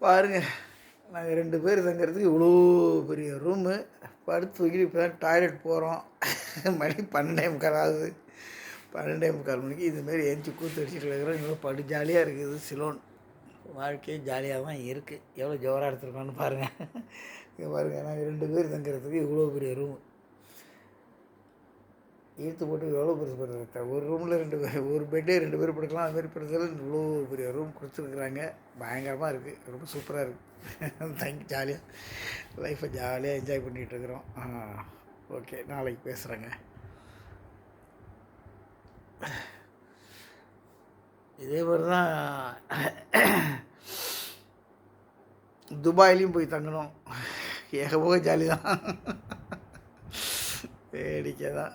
பாருங்கள், நாங்கள் 2 பேர் தங்கிறதுக்கு இவ்வளோ பெரிய ரூமு. படுத்து தூக்கிட்டு இப்போ தான் டாய்லெட் போகிறோம். மணி 12:45 ஆகுது. 12:45 மணிக்கு இதுமாரி ஏஞ்சி கூத்து அடிச்சுட்டு இருக்கிறோம். இவ்வளோ படு ஜாலியாக இருக்குது சிலோன். வாழ்க்கையே ஜாலியாக தான் இருக்குது. எவ்வளோ ஜோராக எடுத்துருக்கோன்னு பாருங்கள். இங்கே பாருங்கள், நாங்கள் 2 பேர் தங்கிறதுக்கு இவ்வளோ பெரிய ரூமு. இழுத்து போட்டு எவ்வளோ பெருசு பாருங்க. ஒரு ரூமில் 2 பேர், ஒரு பெட்டே 2 பேர் படுக்கலாம். அதுமாரி படுத்தாலும் இவ்வளோ பெரிய ரூம் கொடுத்துருக்குறாங்க. பயங்கரமாக இருக்குது. ரொம்ப சூப்பராக இருக்குது. தேங்க்யூ. ஜாலியாக லைஃப்பை ஜாலியாக என்ஜாய் பண்ணிகிட்ருக்குறோம். ஓகே, நாளைக்கு பேசுகிறேங்க. இதே மாதிரி தான் துபாயிலையும் போய் தங்கணும். ஏகபோக ஜாலி தான், வேடிக்கை தான்.